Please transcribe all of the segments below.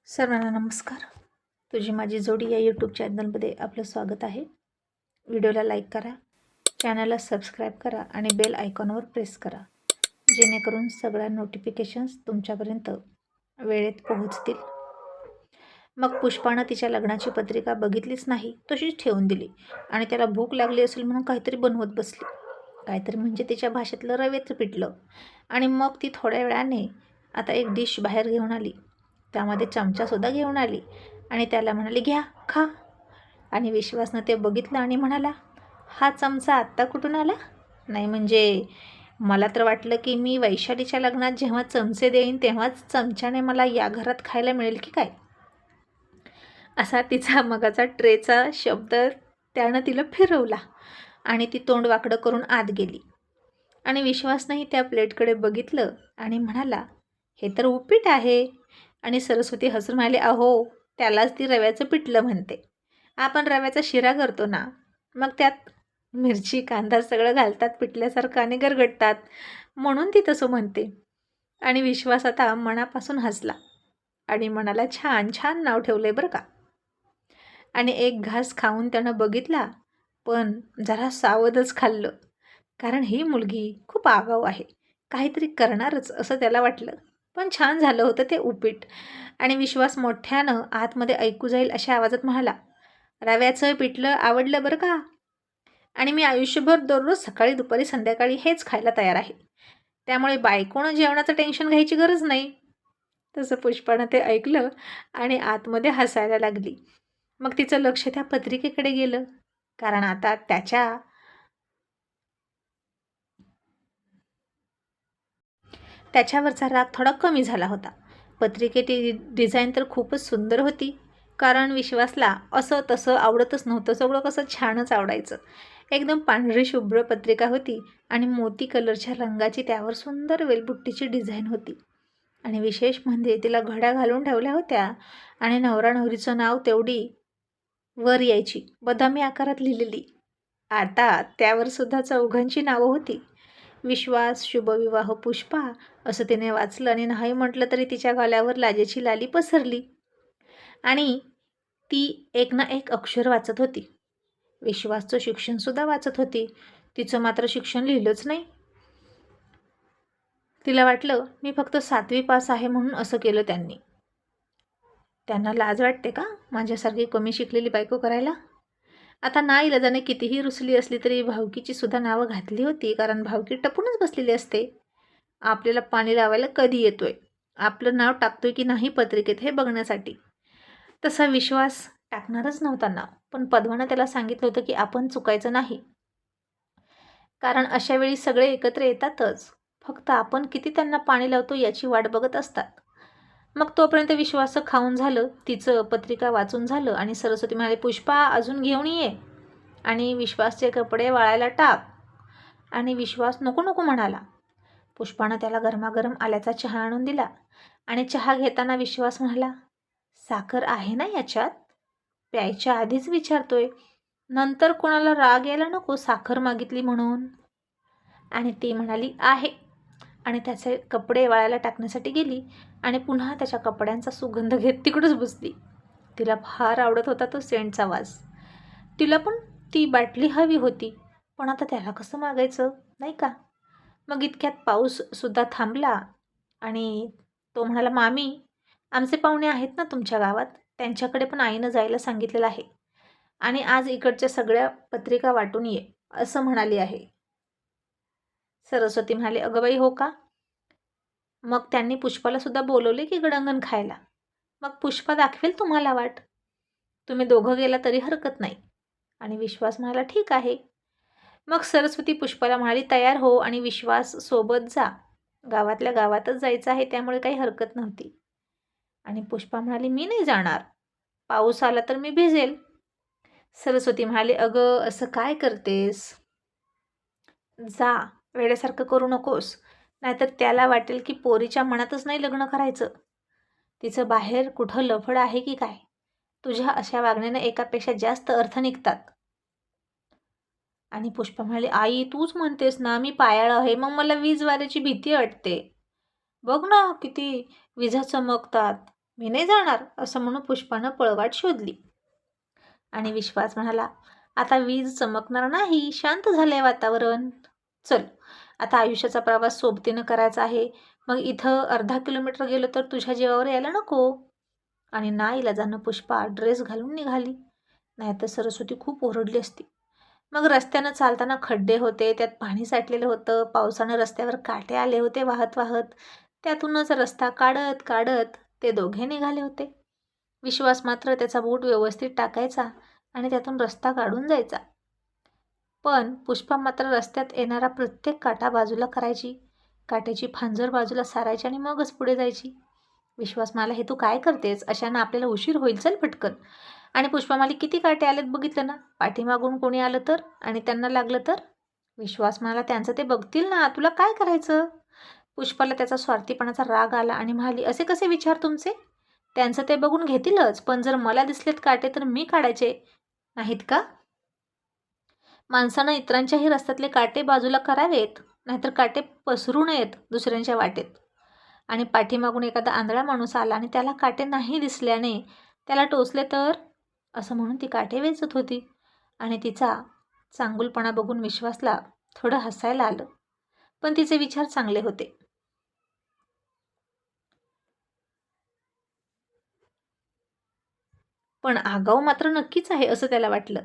सर्वांना नमस्कार. तुझी माझी जोडी या यूट्यूब चॅनलमध्ये आपलं स्वागत आहे. व्हिडिओला लाईक करा, चॅनलला सबस्क्राईब करा आणि बेल आयकॉनवर प्रेस करा, जेणेकरून सगळ्या नोटिफिकेशन्स तुमच्यापर्यंत वेळेत पोहोचतील. मग पुष्पानं तिच्या लग्नाची पत्रिका बघितलीच नाही, तशीच ठेवून दिली आणि त्याला भूक लागली असेल म्हणून काहीतरी बनवत बसली. काहीतरी म्हणजे तिच्या भाषेतलं रव्याचं पिठलं. आणि मग ती थोड्या वेळाने आता एक डिश बाहेर घेऊन आली. त्यामध्ये चमचासुद्धा घेऊन आली आणि त्याला म्हणाली, घ्या खा. आणि विश्वासनं ते बघितलं आणि म्हणाला, हा चमचा आत्ता कुठून आला? नाही म्हणजे मला तर वाटलं की मी वैशालीच्या लग्नात जेव्हा चमचे देईन तेव्हाच चमच्याने मला या घरात खायला मिळेल की काय. असा तिचा मगाचा ट्रेचा शब्द त्यानं तिला फिरवला आणि ती तोंड वाकडं करून आत गेली. आणि विश्वासनंही त्या प्लेटकडे बघितलं आणि म्हणाला, हे तर उपीट आहे. आणि सरस्वती हसून म्हणाली, अहो त्यालाच ती रव्याचं पिठलं म्हणते. आपण रव्याचा शिरा करतो ना, मग त्यात मिरची कांदा सगळं घालतात पिठल्यासारखं आणि गरगडतात, म्हणून ती तसं म्हणते. आणि विश्वास आता मनापासून हसला आणि म्हणाला, छान छान नाव ठेवलंय बरं का. आणि एक घास खाऊन त्यानं बघितला, पण जरा सावधच खाल्लं, कारण ही मुलगी खूप आगाऊ आहे, काहीतरी करणारच असं त्याला वाटलं. पण छान झालं होतं ते उपीट. आणि विश्वास मोठ्यानं आतमध्ये ऐकू जाईल अशा आवाजात म्हणाला, रव्याचं पिठलं आवडलं बरं का. आणि मी आयुष्यभर दररोज सकाळी दुपारी संध्याकाळी हेच खायला तयार आहे, त्यामुळे बायकोनं जेवणाचं टेन्शन घ्यायची गरज नाही. तसं पुष्पानं ते ऐकलं आणि आतमध्ये हसायला लागली. मग तिचं लक्ष त्या पत्रिकेकडे गेलं, कारण आता त्याच्यावरचा राग थोडा कमी झाला होता. पत्रिकेची डिझाईन तर खूपच सुंदर होती, कारण विश्वासला असं तसं आवडतच नव्हतं, सगळं कसं छानच आवडायचं. एकदम पांढरी शुभ्र पत्रिका होती आणि मोती कलरच्या रंगाची त्यावर सुंदर वेलबुट्टीची डिझाईन होती. आणि विशेष म्हणजे तिला घड्या घालून ठेवल्या होत्या आणि नवरा नवरीचं नाव तेवढी वर यायची बदामी आकारात लिहिलेली. आता त्यावर सुद्धा चौघांची नावं होती. विश्वास, शुभविवाह पुष्पा असं तिने वाचलं आणि नाही म्हटलं तरी तिच्या गालावर लाजेची लाली पसरली. आणि ती एक ना एक अक्षर वाचत होती. विश्वासचं शिक्षणसुद्धा वाचत होती, तिचं मात्र शिक्षण लिहिलंच नाही. तिला वाटलं, मी फक्त 7वी पास आहे म्हणून असं केलं त्यांनी. त्यांना लाज वाटते का माझ्यासारखी कमी शिकलेली बायको करायला? आता नाईलाजाने कितीही रुसली असली तरी भावकीची सुद्धा नावं घातली होती, कारण भावकी टपूनच बसलेली असते. आपल्याला पाणी लावायला कधी येतोय, आपलं नाव टाकतोय की नाही पत्रिकेत हे बघण्यासाठी. तसा विश्वास टाकणारच नव्हता नाव, पण पद्मानं त्याला सांगितलं होतं की आपण चुकायचं नाही, कारण अशा वेळी सगळे एकत्र येतातच, फक्त आपण किती त्यांना पाणी लावतो याची वाट बघत असतात. मग तोपर्यंत विश्वासचं खाऊन झालं, तिचं पत्रिका वाचून झालं आणि सरस्वती म्हणाली, पुष्पा अजून घेऊन ये आणि विश्वासचे कपडे वाळायला टाक. आणि विश्वास नको नको म्हणाला. पुष्पानं त्याला गरमागरम आल्याचा चहा आणून दिला आणि चहा घेताना विश्वास म्हणाला, साखर आहे ना याच्यात? प्यायच्या आधीच विचारतोय, नंतर कोणाला राग यायला नको साखर मागितली म्हणून. आणि ती म्हणाली, आहे. आणि त्याचे कपडे वाळायला टाकण्यासाठी गेली आणि पुन्हा त्याच्या कपड्यांचा सुगंध घेत तिकडंच बसली. तिला फार आवडत होता तो सेंटचा वास. तिला पण ती बाटली हवी होती, पण आता त्याला कसं मागायचं, नाही का. मग इतक्यात पाऊससुद्धा थांबला आणि तो म्हणाला, मामी आमचे पाहुणे आहेत ना तुमच्या गावात, त्यांच्याकडे पण आईनं जायला सांगितलेलं आहे आणि आज इकडच्या सगळ्या पत्रिका वाटून ये असं म्हणाली आहे. सरस्वती म्हणाली, अगं बाई हो का. मग त्यांनी पुष्पाला सुद्धा बोलवले की गडंगण खायला. मग पुष्पा दाखवेल तुम्हाला वाट, तुम्ही दोघं गेला तरी हरकत नाही. आणि विश्वास म्हणाला, ठीक आहे. मग सरस्वती पुष्पाला म्हणाली, तयार हो आणि विश्वास सोबत जा, गावातल्या गावातच जायचं आहे त्यामुळे काही हरकत नव्हती. आणि पुष्पा म्हणाली, मी नाही जाणार, पाऊस आला तर मी भिजेल. सरस्वती म्हणाली, अगं असं काय करतेस, जा, वेड्यासारखं करू नकोस, नाहीतर त्याला वाटेल की पोरीच्या मनातच नाही लग्न करायचं, तिचं बाहेर कुठं लफड आहे की काय. तुझ्या अशा वागण्याने एकापेक्षा जास्त अर्थ निघतात. आणि पुष्पा म्हणाली, आई तूच म्हणतेस ना मी पायाळ आहे, मग मला वीज वाऱ्याची भीती वाटते. बघ ना किती विजा चमकतात, मी नाही जाणार, असं म्हणून पुष्पानं पळवाट शोधली. आणि विश्वास म्हणाला, आता वीज चमकणार नाही, शांत झालंय वातावरण. चल, आता आयुष्याचा प्रवास सोबतीनं करायचा आहे. मग इथं अर्धा किलोमीटर गेलो तर तुझ्या जीवावर यायला नको. आणि नाईलाजानं पुष्पा ड्रेस घालून निघाली. नाहीतर सरस्वती खूप ओरडली असती. मग रस्त्यानं चालताना खड्डे होते, त्यात पाणी साठलेलं होतं. पावसानं रस्त्यावर काटे आले होते वाहत वाहत. त्यातूनच रस्ता काढत काढत ते दोघे निघाले होते. विश्वास मात्र त्याचा बूट व्यवस्थित टाकायचा आणि त्यातून रस्ता काढून जायचा. पण पुष्पा मात्र रस्त्यात येणारा प्रत्येक काटा बाजूला करायची, काट्याची फांजर बाजूला सारायची आणि मगच पुढे जायची. विश्वास मला, हे तू काय करतेस? अशानं आपल्याला उशीर होईल, चल पटकन. आणि पुष्पा माली, किती काटे आलेत बघितलं ना? पाठीमागून कोणी आलं तर आणि त्यांना लागलं तर? विश्वास म्हणाला, त्यांचं ते बघतील ना, तुला काय करायचं? पुष्पाला त्याचा स्वार्थीपणाचा राग आला आणि म्हणाली, असे कसे विचार तुमचे? त्यांचं ते बघून घेतीलच, पण जर मला दिसलेत काटे तर मी काढायचे नाहीत का? माणसानं इतरांच्याही रस्त्यातले काटे बाजूला करावेत, नाहीतर काटे पसरू नयेत दुसऱ्यांच्या वाटेत. आणि पाठीमागून एखादा आंधळा माणूस आला आणि त्याला काटे नाही दिसल्याने त्याला टोचले तर, असं म्हणून ती काटे वेचत होती. आणि तिचा चांगुलपणा बघून विश्वासला थोडं हसायला आलं, पण तिचे विचार चांगले होते. पण आगाऊ मात्र नक्कीच आहे असं त्याला वाटलं.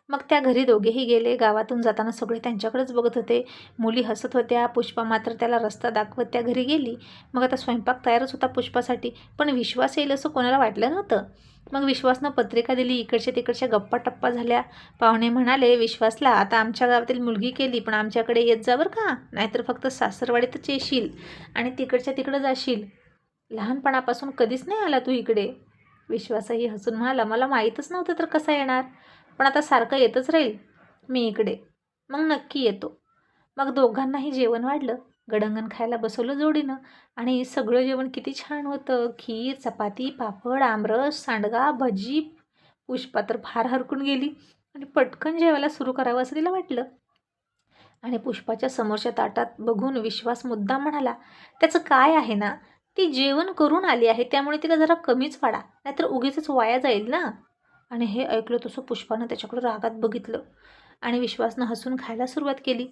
मग त्या घरी दोघेही गेले. गावातून जाताना सगळे त्यांच्याकडेच बघत होते. मुली हसत होत्या. पुष्पा मात्र त्याला रस्ता दाखवत त्या घरी गेली. मग आता स्वयंपाक तयारच होता पुष्पासाठी, पण विश्वास येईल असं कोणाला वाटलं नव्हतं. मग विश्वासनं पत्रिका दिली. इकडच्या तिकडच्या गप्पा टप्पा झाल्या. पाहुणे म्हणाले विश्वासला, आता आमच्या गावातील मुलगी केली, पण आमच्याकडे येत जा बरं का, नाहीतर फक्त सासरवाडीतच येशील आणि तिकडच्या तिकडं जाशील. लहानपणापासून कधीच नाही आला तू इकडे. विश्वासही हसून म्हणाला, मला माहीतच नव्हतं तर कसा येणार, पण आता सारखं येतच राहील मी इकडे, मग नक्की येतो. मग दोघांनाही जेवण वाढलं. गडंगण खायला बसवलं जोडीनं. आणि सगळं जेवण किती छान होतं. खीर, चपाती, पापड, आमरस, सांडगा, भजी. पुष्पा तर फार हरकून गेली आणि पटकन जेवायला सुरू करावं असं तिला वाटलं. आणि पुष्पाच्या समोरच्या ताटात बघून विश्वास मुद्दाम म्हणाला, त्याचं काय आहे ना, ती जेवण करून आली आहे, त्यामुळे तिला जरा कमीच वाढा, नाहीतर उगीचच वाया जाईल ना. आणि हे ऐकलं तसं पुष्पानं त्याच्याकडं रागात बघितलं आणि विश्वासनं हसून खायला सुरुवात केली.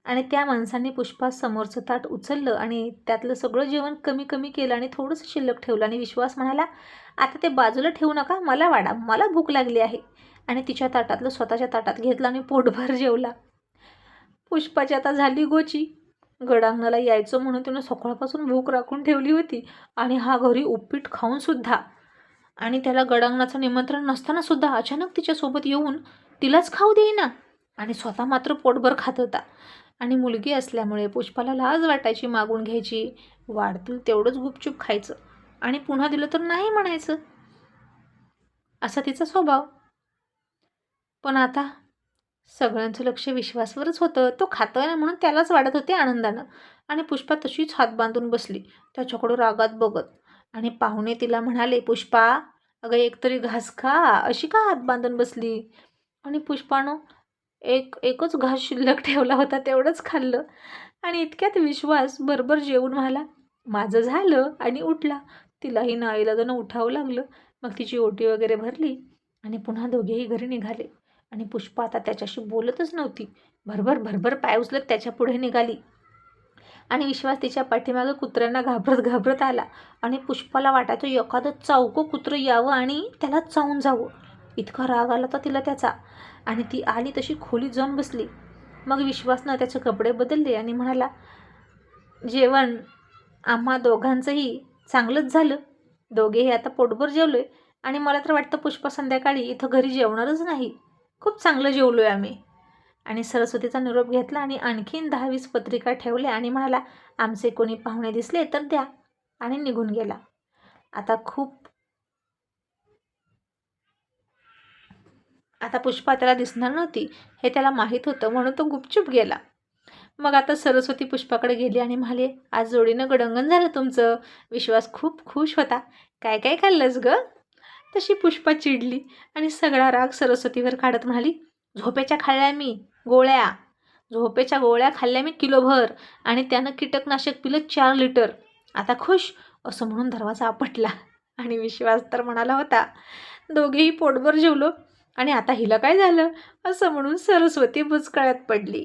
आणि त्या माणसांनी पुष्पा समोरचं ताट उचललं आणि त्यातलं सगळं जेवण कमी कमी केलं आणि थोडंसं शिल्लक ठेवलं. आणि विश्वास म्हणाला, आता ते बाजूला ठेवू नका, मला वाढा, मला भूक लागली आहे. आणि तिच्या ताटातलं स्वतःच्या ताटात घेतलं आणि पोटभर जेवला. पुष्पाची आता झाली गोची. गडांगणाला यायचं म्हणून तिनं सकाळपासून भूक राखून ठेवली होती आणि हा घरी उपीट खाऊन सुद्धा, आणि त्याला गडांगणाचं निमंत्रण नसताना सुद्धा अचानक तिच्यासोबत येऊन तिलाच खाऊ देईना आणि स्वतः मात्र पोटभर खात होता. आणि मुलगी असल्यामुळे पुष्पाला लाज वाटायची मागून घ्यायची. वाढतील तेवढंच गुपचूप खायचं आणि पुन्हा दिलं तर नाही म्हणायचं, असा तिचा स्वभाव. पण आता सगळ्यांचं लक्ष विश्वासवरच होतं. तो खातोय ना म्हणून त्यालाच वाढत होते आनंदानं. आणि पुष्पा तशीच हात बांधून बसली त्याच्याकडं रागात बघत. आणि पाहुणे तिला म्हणाले, पुष्पा अगं एकतरी घास खा, अशी का हात बांधून बसली? आणि पुष्पानं एकच घास शिल्लक ठेवला होता, तेवढंच खाल्लं. आणि इतक्यात विश्वास बरोबर जेवून म्हणाला, माझं झालं, आणि उठला. तिलाही नाईलाजानं उठावं लागलं. मग तिची ओटी वगैरे भरली आणि पुन्हा दोघेही घरी निघाले. आणि पुष्पा आता त्याच्याशी बोलतच नव्हती. भरभर भरभर पाय उचलत त्याच्या पुढे निघाली. आणि विश्वास तिच्या पाठीमागं कुत्र्यांना घाबरत घाबरत आला. आणि पुष्पाला वाटायचं एखादं चावकं कुत्रं यावं आणि त्याला चावून जावं. इतका राग आला तर तिला त्याचा. आणि ती आली तशी खोलीत जाऊन बसली. मग विश्वासनं त्याचे कपडे बदलले आणि म्हणाला, जेवण आम्हा दोघांचंही चांगलंच झालं. दोघेही आता पोटभर जेवलोय आणि मला तर वाटतं पुष्पा संध्याकाळी इथं घरी जेवणारच नाही. खूप चांगलं जेवलोय आम्ही. आणि सरस्वतीचा निरोप घेतला आणि आणखीन 10-20 पत्रिका ठेवल्या आणि म्हणाला, आमचे कोणी पाहुणे दिसले तर द्या, आणि निघून गेला. आता पुष्पा त्याला दिसणार नव्हती हे त्याला माहीत होतं, म्हणून तो गुपचूप गेला. मग आता सरस्वती पुष्पाकडे गेली आणि म्हणाले, आज जोडीनं गडंगण झालं तुमचं. विश्वास खूप खुश होता. काय काय खाल्लंस ग? तशी पुष्पा चिडली आणि सगळा राग सरस्वतीवर काढत म्हणाली, झोपेच्या खाल्ल्या मी गोळ्या, झोपेच्या गोळ्या खाल्ल्या मी किलोभर, आणि त्यानं कीटकनाशक पिलं 4 लिटर. आता खुश, असं म्हणून दरवाजा आपटला. आणि विश्वास तर म्हणाला होता, दोघेही पोटभर जेवलो आणि आता हिला काय झालं असं म्हणून सरस्वती बुचकळ्यात पडली.